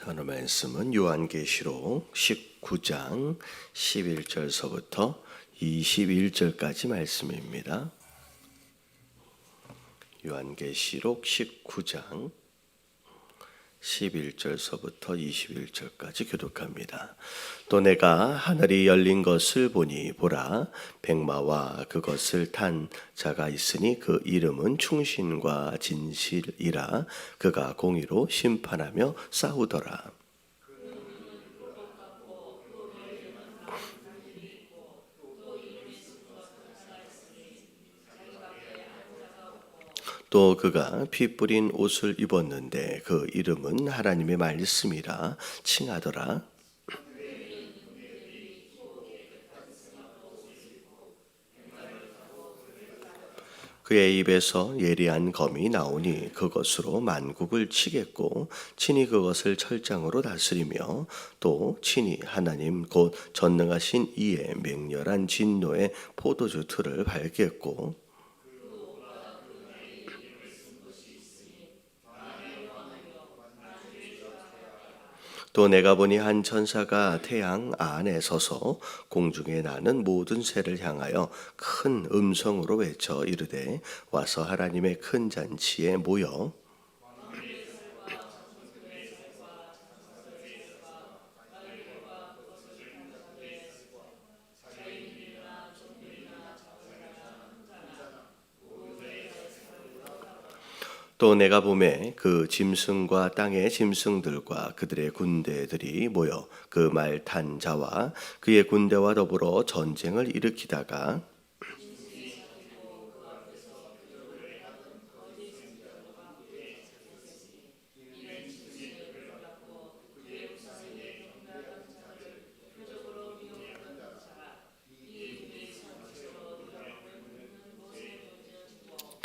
오늘 말씀은 요한계시록 19장 11절서부터 21절까지 말씀입니다. 요한계시록 19장 11절서부터 21절까지 교독합니다. 또 내가 하늘이 열린 것을 보니 보라 백마와 그것을 탄 자가 있으니 그 이름은 충신과 진실이라. 그가 공의로 심판하며 싸우더라. 또 그가 피 뿌린 옷을 입었는데 그 이름은 하나님의 말씀이라 칭하더라. 그의 입에서 예리한 검이 나오니 그것으로 만국을 치겠고 친히 그것을 철장으로 다스리며 또 친히 하나님 곧 전능하신 이의 맹렬한 진노의 포도주 틀을 밟겠고 또 내가 보니 한 천사가 태양 안에 서서 공중에 나는 모든 새를 향하여 큰 음성으로 외쳐 이르되 와서 하나님의 큰 잔치에 모여 또 내가 보매 그 짐승과 땅의 짐승들과 그들의 군대들이 모여 그 말 탄 자와 그의 군대와 더불어 전쟁을 일으키다가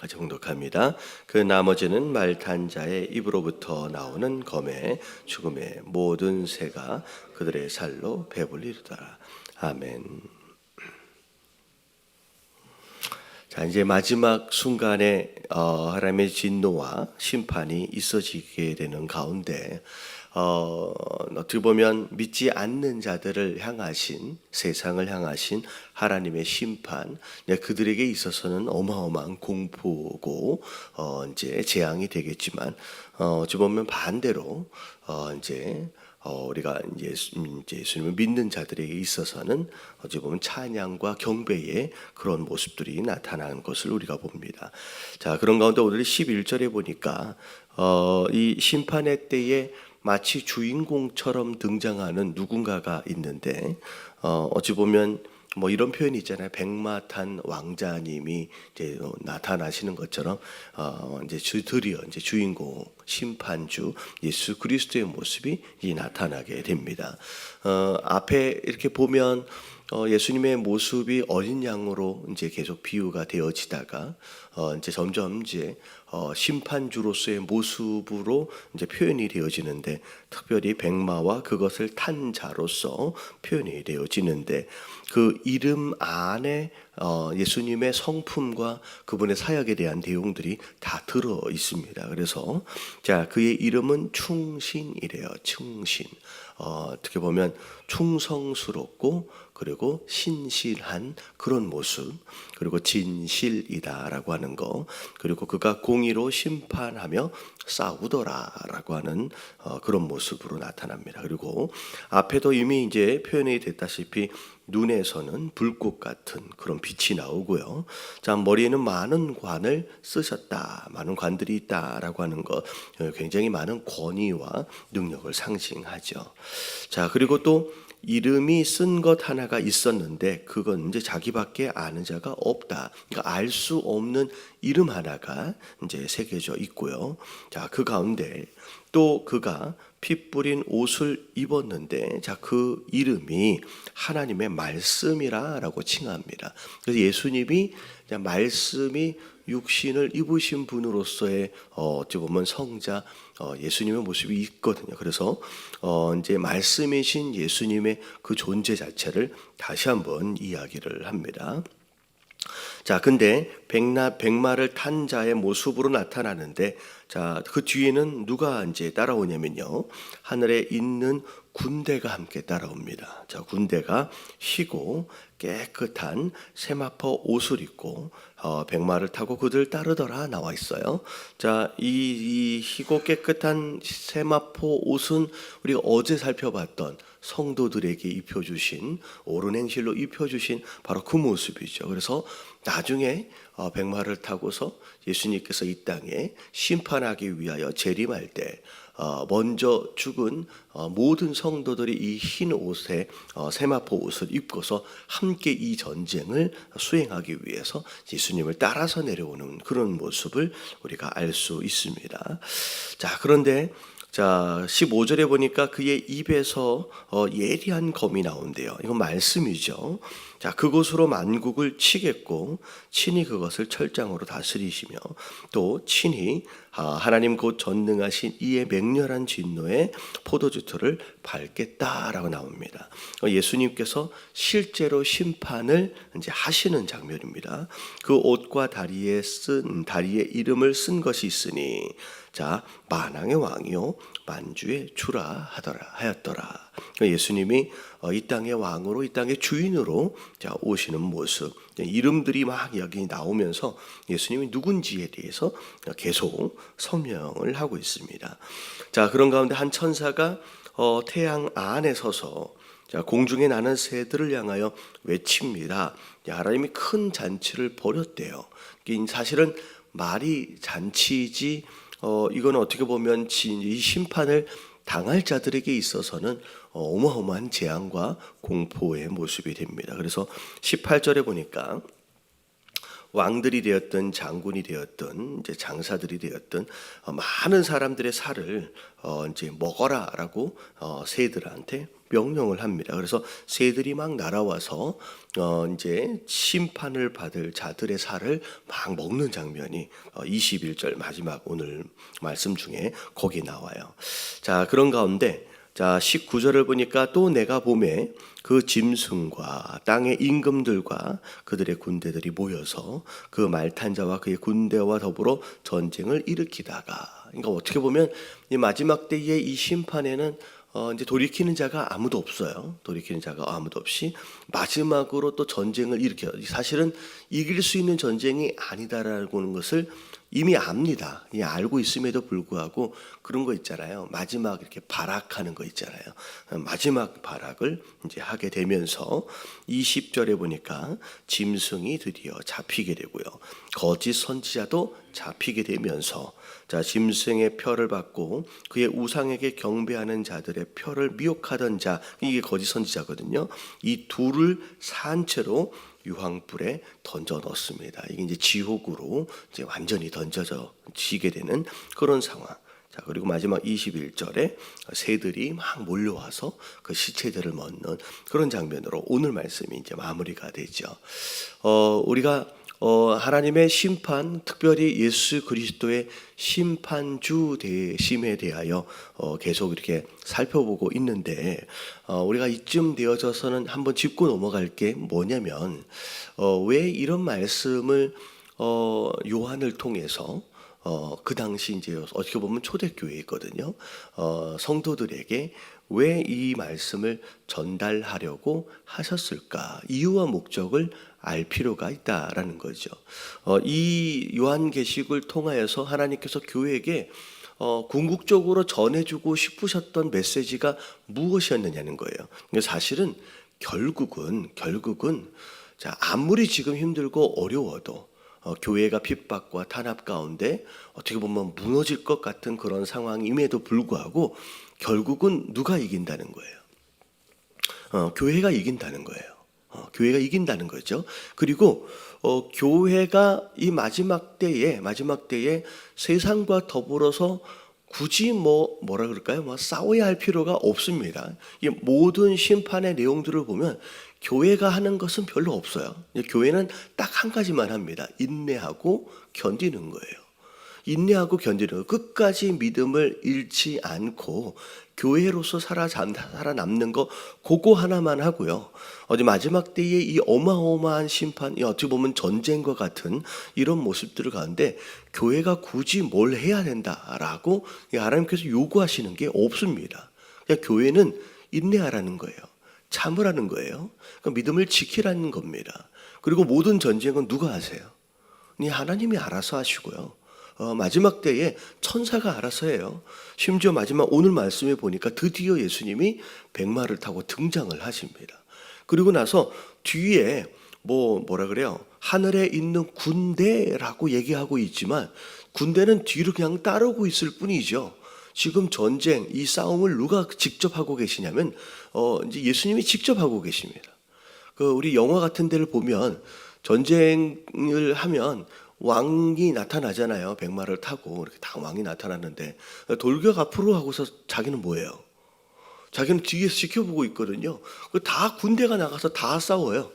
같이 봉독합니다. 그 나머지는 말 탄 자의 입으로부터 나오는 검에 죽음의 모든 새가 그들의 살로 배불리리더라. 아멘. 자, 이제 마지막 순간에 하나님의 진노와 심판이 있어지게 되는 가운데 어떻게 보면 믿지 않는 자들을 향하신, 세상을 향하신 하나님의 심판, 그들에게 있어서는 어마어마한 공포고 이제 재앙이 되겠지만 어찌 보면 반대로 우리가 예수님을 믿는 자들에게 있어서는 어찌 보면 찬양과 경배의 그런 모습들이 나타나는 것을 우리가 봅니다. 자, 그런 가운데 오늘 11절에 보니까 이 심판의 때에 마치 주인공처럼 등장하는 누군가가 있는데 어찌 보면 뭐 이런 표현이 있잖아요. 백마 탄 왕자님이 이제 나타나시는 것처럼 이제 드디어 이제 주인공 심판주 예수 그리스도의 모습이 나타나게 됩니다. 앞에 이렇게 보면 예수님의 모습이 어린 양으로 이제 계속 비유가 되어지다가 이제 점점 이제 심판주로서의 모습으로 이제 표현이 되어지는데 특별히 백마와 그것을 탄 자로서 표현이 되어지는데 그 이름 안에 예수님의 성품과 그분의 사역에 대한 내용들이 다 들어 있습니다. 그래서 자, 그의 이름은 충신이래요. 충신. 어떻게 보면 충성스럽고 그리고 신실한 그런 모습, 그리고 진실이다라고 하는 거, 그리고 그가 공의로 심판하며 싸우더라라고 하는 그런 모습으로 나타납니다. 그리고 앞에도 이미 이제 표현이 됐다시피 눈에서는 불꽃 같은 그런 빛이 나오고요. 자, 머리에는 많은 관을 쓰셨다, 많은 관들이 있다라고 하는 것, 굉장히 많은 권위와 능력을 상징하죠. 자, 그리고 또 이름이 쓴 것 하나가 있었는데 그건 이제 자기밖에 아는 자가 없다. 그러니까 알 수 없는 이름 하나가 이제 새겨져 있고요. 자, 그 가운데 또 그가 피 뿌린 옷을 입었는데 자, 그 이름이 하나님의 말씀이라고 칭합니다. 그래서 예수님이 말씀이 육신을 입으신 분으로서의 어찌 보면 성자 예수님의 모습이 있거든요. 그래서 이제 말씀이신 예수님의 그 존재 자체를 다시 한번 이야기를 합니다. 자, 근데 백마를 탄 자의 모습으로 나타나는데, 자, 그 뒤에는 누가 이제 따라오냐면요, 하늘에 있는 군대가 함께 따라옵니다. 자, 군대가 희고 깨끗한 세마포 옷을 입고 백마를 타고 그들 따르더라 나와 있어요. 자, 이 희고 깨끗한 세마포 옷은 우리가 어제 살펴봤던 성도들에게 입혀주신, 옳은 행실로 입혀주신 바로 그 모습이죠. 그래서 나중에 백마를 타고서 예수님께서 이 땅에 심판하기 위하여 재림할 때 먼저 죽은 모든 성도들이 이 흰 옷에 세마포 옷을 입고서 함께 이 전쟁을 수행하기 위해서 예수님을 따라서 내려오는 그런 모습을 우리가 알 수 있습니다. 자, 그런데 자, 15절에 보니까 그의 입에서 예리한 검이 나온대요. 이건 말씀이죠. 자, 그곳으로 만국을 치겠고 친히 그것을 철장으로 다스리시며 또 친히 하나님 곧 전능하신 이의 맹렬한 진노에 포도주틀을 밟겠다라고 나옵니다. 예수님께서 실제로 심판을 이제 하시는 장면입니다. 그 옷과 다리에 이름을 쓴 것이 있으니, 자, 만왕의 왕이요 만주의 주라 하였더라. 예수님이 이 땅의 왕으로, 이 땅의 주인으로 자 오시는 모습, 이름들이 막 여기 나오면서 예수님이 누군지에 대해서 계속 설명을 하고 있습니다. 자, 그런 가운데 한 천사가 태양 안에 서서 자, 공중에 나는 새들을 향하여 외칩니다. 하나님이 큰 잔치를 벌였대요. 사실은 말이 잔치지, 이건 어떻게 보면 이 심판을 당할 자들에게 있어서는 어마어마한 재앙과 공포의 모습이 됩니다. 그래서 18절에 보니까 왕들이 되었든 장군이 되었든 이제 장사들이 되었든 많은 사람들의 살을 이제 먹어라라고 새들한테 명령을 합니다. 그래서 새들이 막 날아와서 이제 심판을 받을 자들의 살을 막 먹는 장면이 21절 마지막 오늘 말씀 중에 거기 나와요. 자, 그런 가운데 자 19절을 보니까 또 내가 보매 그 짐승과 땅의 임금들과 그들의 군대들이 모여서 그 말탄 자와 그의 군대와 더불어 전쟁을 일으키다가, 그러니까 어떻게 보면 이 마지막 때의 이 심판에는 이제 돌이키는 자가 아무도 없어요. 돌이키는 자가 아무도 없이 마지막으로 또 전쟁을 일으켜요. 사실은 이길 수 있는 전쟁이 아니다라는 것을 이미 압니다. 알고 있음에도 불구하고 그런 거 있잖아요. 마지막 이렇게 발악하는 거 있잖아요. 마지막 발악을 이제 하게 되면서 20절에 보니까 짐승이 드디어 잡히게 되고요. 거짓 선지자도 잡히게 되면서 자, 짐승의 표를 받고 그의 우상에게 경배하는 자들의 표를 미혹하던 자, 이게 거짓 선지자거든요. 이 둘을 산채로 유황불에 던져 넣습니다. 이게 이제 지옥으로 이제 완전히 던져지게 되는 그런 상황. 자, 그리고 마지막 21절에 새들이 막 몰려와서 그 시체들을 먹는 그런 장면으로 오늘 말씀이 이제 마무리가 되죠. 우리가 하나님의 심판, 특별히 예수 그리스도의 심판주 되심에 대하여 계속 이렇게 살펴보고 있는데, 우리가 이쯤 되어져서는 한번 짚고 넘어갈 게 뭐냐면, 왜 이런 말씀을 요한을 통해서 그 당시 이제 어떻게 보면 초대교회거든요. 성도들에게 왜 이 말씀을 전달하려고 하셨을까? 이유와 목적을 알 필요가 있다라는 거죠. 이 요한계시록을 통하여서 하나님께서 교회에게 궁극적으로 전해주고 싶으셨던 메시지가 무엇이었느냐는 거예요. 사실은 결국은 자, 아무리 지금 힘들고 어려워도 교회가 핍박과 탄압 가운데 어떻게 보면 무너질 것 같은 그런 상황임에도 불구하고 결국은 누가 이긴다는 거예요. 교회가 이긴다는 거예요. 교회가 이긴다는 거죠. 그리고 교회가 이 마지막 때에 세상과 더불어서 굳이 뭐라 그럴까요? 싸워야 할 필요가 없습니다. 이 모든 심판의 내용들을 보면 교회가 하는 것은 별로 없어요. 교회는 딱 한 가지만 합니다. 인내하고 견디는 거예요. 인내하고 견디는 것, 끝까지 믿음을 잃지 않고 교회로서 살아남는 거 그거 하나만 하고요. 어제 마지막 때에 이 어마어마한 심판, 어떻게 보면 전쟁과 같은 이런 모습들을 가운데 교회가 굳이 뭘 해야 된다라고 하나님께서 요구하시는 게 없습니다. 그냥 교회는 인내하라는 거예요. 참으라는 거예요. 그러니까 믿음을 지키라는 겁니다. 그리고 모든 전쟁은 누가 하세요? 하나님이 알아서 하시고요. 마지막 때에 천사가 알아서 해요. 심지어 마지막 오늘 말씀에 보니까 드디어 예수님이 백마를 타고 등장을 하십니다. 그리고 나서 뒤에 뭐라 그래요? 하늘에 있는 군대라고 얘기하고 있지만 군대는 뒤로 그냥 따르고 있을 뿐이죠. 지금 전쟁, 이 싸움을 누가 직접 하고 계시냐면 이제 예수님이 직접 하고 계십니다. 우리 영화 같은 데를 보면 전쟁을 하면 왕이 나타나잖아요. 백마를 타고 이렇게 다 왕이 나타났는데 돌격 앞으로 하고서 자기는 뭐예요? 자기는 뒤에서 지켜보고 있거든요. 다 군대가 나가서 다 싸워요.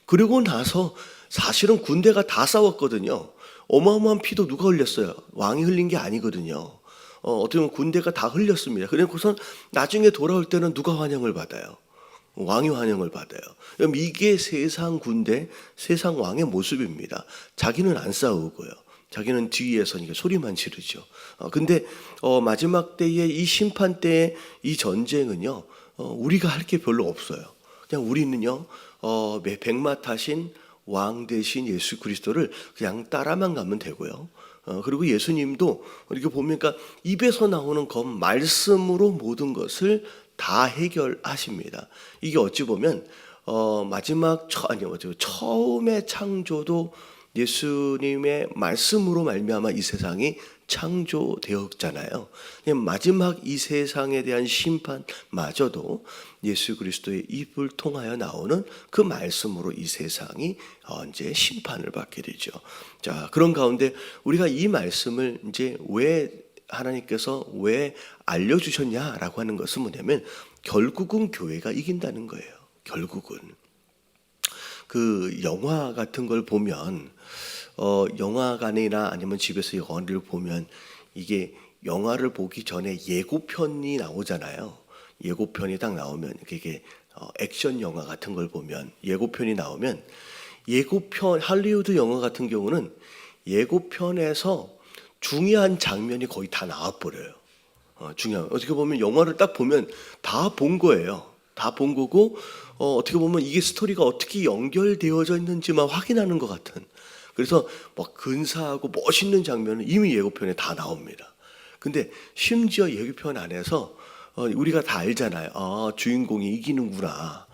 그리고 나서 사실은 군대가 다 싸웠거든요. 어마어마한 피도 누가 흘렸어요? 왕이 흘린 게 아니거든요. 어떻게 보면 군대가 다 흘렸습니다. 그래서 나중에 돌아올 때는 누가 환영을 받아요? 왕이 환영을 받아요. 그럼 이게 세상 군대, 세상 왕의 모습입니다. 자기는 안 싸우고요. 자기는 뒤에서 소리만 지르죠. 근데 마지막 때에 이 심판 때의 이 전쟁은요, 우리가 할 게 별로 없어요. 그냥 우리는요, 백마 타신 왕 대신 예수 그리스도를 그냥 따라만 가면 되고요. 그리고 예수님도 이렇게 보면 입에서 나오는 것 말씀으로 모든 것을 다 해결하십니다. 이게 어찌 보면 처음의 창조도 예수님의 말씀으로 말미암아 이 세상이 창조되었잖아요. 마지막 이 세상에 대한 심판마저도 예수 그리스도의 입을 통하여 나오는 그 말씀으로 이 세상이 이제 심판을 받게 되죠. 자, 그런 가운데 우리가 이 말씀을 이제 하나님께서 왜 알려주셨냐라고 하는 것은 뭐냐면 결국은 교회가 이긴다는 거예요. 결국은 그 영화 같은 걸 보면 영화관이나 아니면 집에서 영화를 보면 이게 영화를 보기 전에 예고편이 나오잖아요. 예고편이 딱 나오면 이게 액션 영화 같은 걸 보면 예고편이 나오면 예고편 할리우드 영화 같은 경우는 예고편에서 중요한 장면이 거의 다 나와버려요. 어떻게 보면 영화를 딱 보면 다 본 거예요. 다 본 거고 어떻게 보면 이게 스토리가 어떻게 연결되어져 있는지만 확인하는 것 같은. 그래서 근사하고 멋있는 장면은 이미 예고편에 다 나옵니다. 근데 심지어 예고편 안에서 우리가 다 알잖아요. 주인공이 이기는구나.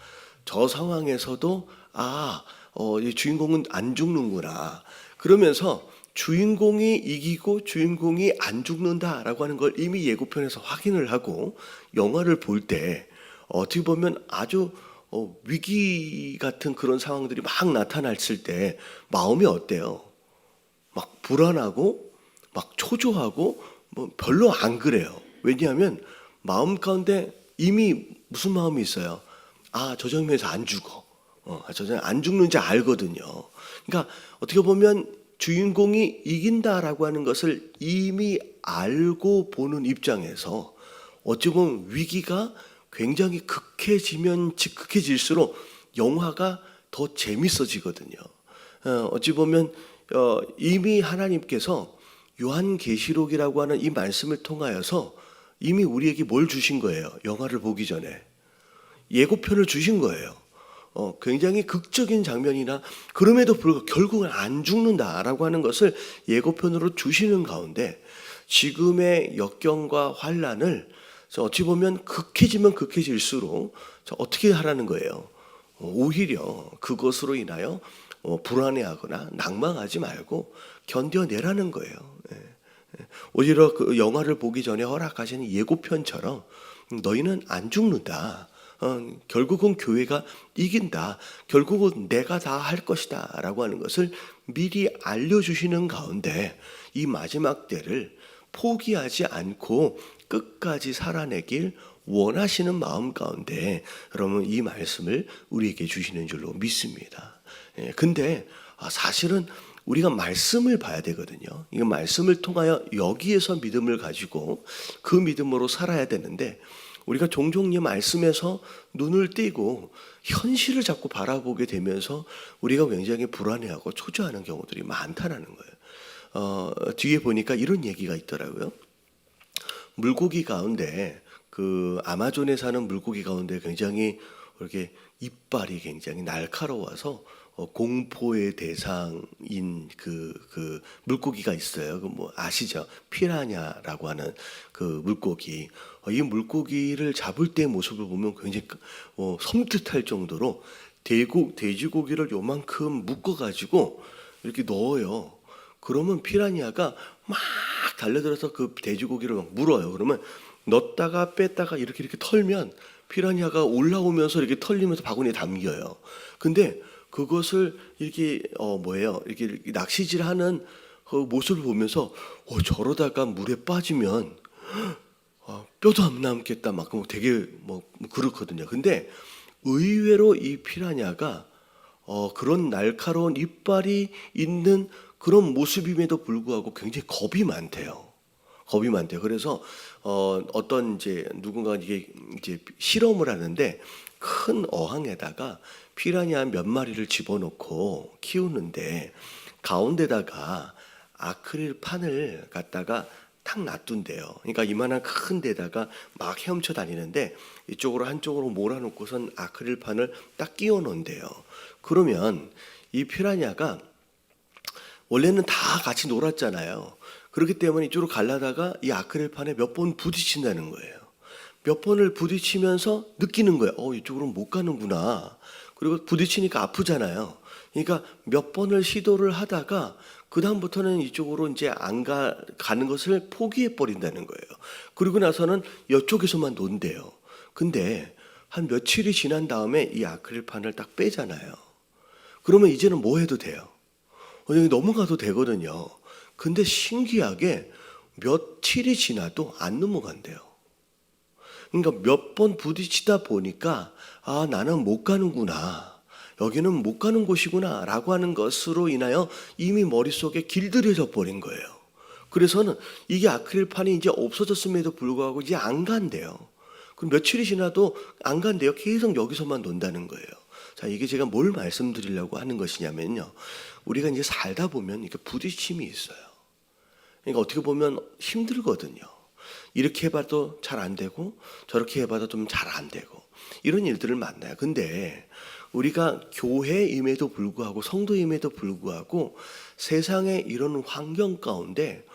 저 상황에서도 이 주인공은 안 죽는구나. 그러면서 주인공이 이기고 주인공이 안 죽는다라고 하는 걸 이미 예고편에서 확인을 하고 영화를 볼 때 어떻게 보면 아주 위기 같은 그런 상황들이 막 나타났을 때 마음이 어때요? 막 불안하고 막 초조하고 별로 안 그래요. 왜냐하면 마음 가운데 이미 무슨 마음이 있어요? 저 장면에서 안 죽어. 저 장면 안 죽는지 알거든요. 그러니까 어떻게 보면 주인공이 이긴다라고 하는 것을 이미 알고 보는 입장에서 어찌 보면 위기가 굉장히 극해질수록 영화가 더 재밌어지거든요. 어찌 보면 이미 하나님께서 요한계시록이라고 하는 이 말씀을 통하여서 이미 우리에게 뭘 주신 거예요? 영화를 보기 전에 예고편을 주신 거예요. 굉장히 극적인 장면이나 그럼에도 불구하고 결국은 안 죽는다라고 하는 것을 예고편으로 주시는 가운데 지금의 역경과 환난을 어찌 보면 극해지면 극해질수록 어떻게 하라는 거예요? 오히려 그것으로 인하여 불안해하거나 낭망하지 말고 견뎌내라는 거예요. 오히려 그 영화를 보기 전에 허락하시는 예고편처럼 너희는 안 죽는다. 결국은 교회가 이긴다. 결국은 내가 다 할 것이다 라고 하는 것을 미리 알려주시는 가운데 이 마지막 때를 포기하지 않고 끝까지 살아내길 원하시는 마음 가운데 여러분 이 말씀을 우리에게 주시는 줄로 믿습니다. 근데 사실은 우리가 말씀을 봐야 되거든요. 이거 말씀을 통하여 여기에서 믿음을 가지고 그 믿음으로 살아야 되는데, 우리가 종종 이 말씀에서 눈을 떼고 현실을 자꾸 바라보게 되면서 우리가 굉장히 불안해하고 초조하는 경우들이 많다라는 거예요. 뒤에 보니까 이런 얘기가 있더라고요. 물고기 가운데, 그 아마존에 사는 물고기 가운데 굉장히 이렇게 이빨이 굉장히 날카로워서 공포의 대상인 그 물고기가 있어요. 그 뭐 아시죠? 피라냐라고 하는 그 물고기. 이 물고기를 잡을 때 모습을 보면 굉장히 섬뜩할 정도로 돼지고기를 요만큼 묶어가지고 이렇게 넣어요. 그러면 피라냐가 막 달려들어서 그 돼지고기를 막 물어요. 그러면 넣었다가 뺐다가 이렇게 털면 피라냐가 올라오면서 이렇게 털리면서 바구니에 담겨요. 근데 그것을 이렇게 이렇게 낚시질하는 그 모습을 보면서 저러다가 물에 빠지면 뼈도 안 남겠다 막 되게 그렇거든요. 근데 의외로 이 피라냐가 그런 날카로운 이빨이 있는 그런 모습임에도 불구하고 굉장히 겁이 많대요. 그래서 어떤 이제 누군가 이제 실험을 하는데, 큰 어항에다가 피라냐 몇 마리를 집어넣고 키우는데 가운데다가 아크릴판을 갖다가 탁 놔둔대요. 그러니까 이만한 큰 데다가 막 헤엄쳐 다니는데 이쪽으로 한쪽으로 몰아놓고선 아크릴판을 딱 끼워 놓은대요. 그러면 이 피라냐가 원래는 다 같이 놀았잖아요. 그렇기 때문에 이쪽으로 가려다가 이 아크릴판에 몇 번 부딪힌다는 거예요. 몇 번을 부딪히면서 느끼는 거예요. 이쪽으로 못 가는구나. 그리고 부딪히니까 아프잖아요. 그러니까 몇 번을 시도를 하다가 그 다음부터는 이쪽으로 이제 안 가는 것을 포기해 버린다는 거예요. 그리고 나서는 이쪽에서만 논대요. 근데 한 며칠이 지난 다음에 이 아크릴판을 딱 빼잖아요. 그러면 이제는 뭐 해도 돼요. 여기 넘어가도 되거든요. 근데 신기하게 며칠이 지나도 안 넘어간대요. 그러니까 몇 번 부딪히다 보니까 나는 못 가는구나. 여기는 못 가는 곳이구나 라고 하는 것으로 인하여 이미 머릿속에 길들여져 버린 거예요. 그래서는 이게 아크릴판이 이제 없어졌음에도 불구하고 이제 안 간대요. 그럼 며칠이 지나도 안 간대요. 계속 여기서만 논다는 거예요. 자, 이게 제가 뭘 말씀드리려고 하는 것이냐면요. 우리가 이제 살다 보면 이렇게 부딪힘이 있어요. 그러니까 어떻게 보면 힘들거든요. 이렇게 해봐도 잘 안 되고 저렇게 해봐도 좀 잘 안 되고 이런 일들을 만나요. 근데 우리가 교회임에도 불구하고 성도임에도 불구하고 세상의 이런 환경 가운데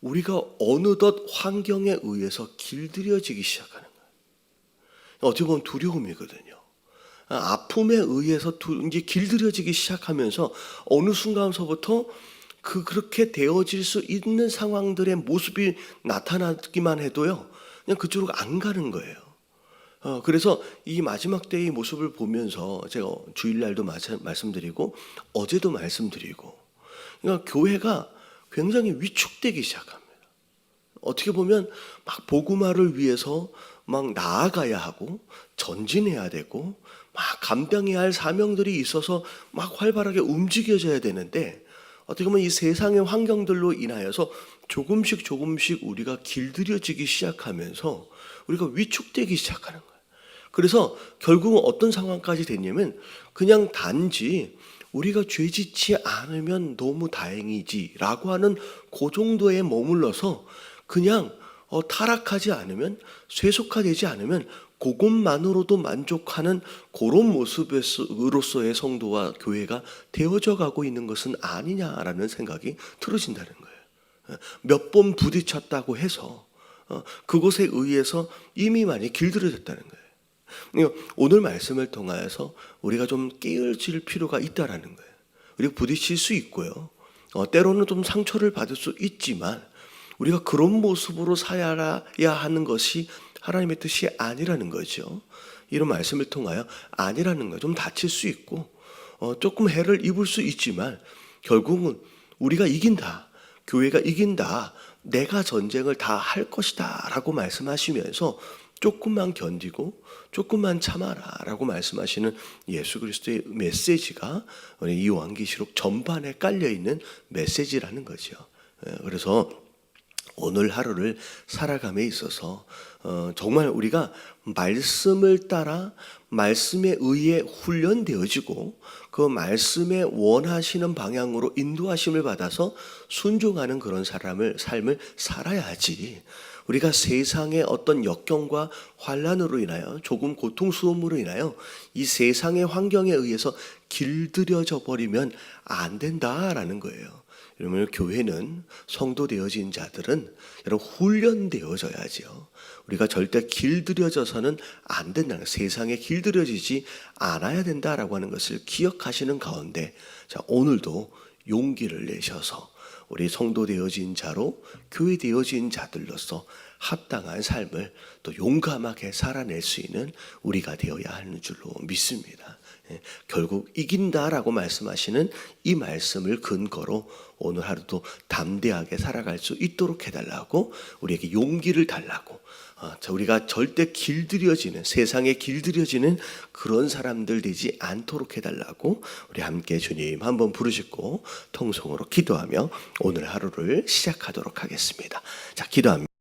우리가 어느덧 환경에 의해서 길들여지기 시작하는 거예요. 어떻게 보면 두려움이거든요. 아픔에 의해서 이제 길들여지기 시작하면서 어느 순간서부터 그렇게 되어질 수 있는 상황들의 모습이 나타나기만 해도요, 그냥 그쪽으로 안 가는 거예요. 그래서 이 마지막 때의 모습을 보면서 제가 주일날도 말씀드리고 어제도 말씀드리고, 그러니까 교회가 굉장히 위축되기 시작합니다. 어떻게 보면 막 복음화를 위해서 막 나아가야 하고 전진해야 되고 막 감당해야 할 사명들이 있어서 막 활발하게 움직여져야 되는데, 어떻게 보면 이 세상의 환경들로 인하여서 조금씩 우리가 길들여지기 시작하면서 우리가 위축되기 시작하는 거예요. 그래서 결국은 어떤 상황까지 됐냐면 그냥 단지 우리가 죄짓지 않으면 너무 다행이지라고 하는 그 정도에 머물러서 그냥 타락하지 않으면, 쇠속화되지 않으면 그것만으로도 만족하는 그런 모습으로서의 성도와 교회가 되어져 가고 있는 것은 아니냐라는 생각이 들어진다는 거예요. 몇 번 부딪혔다고 해서 그것에 의해서 이미 많이 길들여졌다는 거예요. 오늘 말씀을 통하여서 우리가 좀 깨어질 필요가 있다라는 거예요. 우리가 부딪힐 수 있고요. 때로는 좀 상처를 받을 수 있지만 우리가 그런 모습으로 살아야 하는 것이 하나님의 뜻이 아니라는 거죠. 이런 말씀을 통하여 아니라는 거예요. 좀 다칠 수 있고 조금 해를 입을 수 있지만 결국은 우리가 이긴다. 교회가 이긴다. 내가 전쟁을 다 할 것이다 라고 말씀하시면서 조금만 견디고 조금만 참아라라고 말씀하시는 예수 그리스도의 메시지가 이 요한계시록 전반에 깔려 있는 메시지라는 거죠. 그래서 오늘 하루를 살아감에 있어서 정말 우리가 말씀을 따라 말씀에 의해 훈련되어지고 그 말씀에 원하시는 방향으로 인도하심을 받아서 순종하는 그런 삶을 살아야지, 우리가 세상의 어떤 역경과 환난으로 인하여 조금 고통스러움으로 인하여 이 세상의 환경에 의해서 길들여져 버리면 안 된다라는 거예요. 여러분, 교회는 성도 되어진 자들은 여러분 훈련되어져야죠. 우리가 절대 길들여져서는 안 된다는, 세상에 길들여지지 않아야 된다라고 하는 것을 기억하시는 가운데, 자, 오늘도 용기를 내셔서 우리 성도 되어진 자로 교회 되어진 자들로서 합당한 삶을 또 용감하게 살아낼 수 있는 우리가 되어야 하는 줄로 믿습니다. 결국 이긴다라고 말씀하시는 이 말씀을 근거로 오늘 하루도 담대하게 살아갈 수 있도록 해달라고, 우리에게 용기를 달라고, 우리가 절대 길들여지는, 세상에 길들여지는 그런 사람들 되지 않도록 해달라고 우리 함께 주님 한번 부르짖고 통성으로 기도하며 오늘 하루를 시작하도록 하겠습니다. 자, 기도합니다.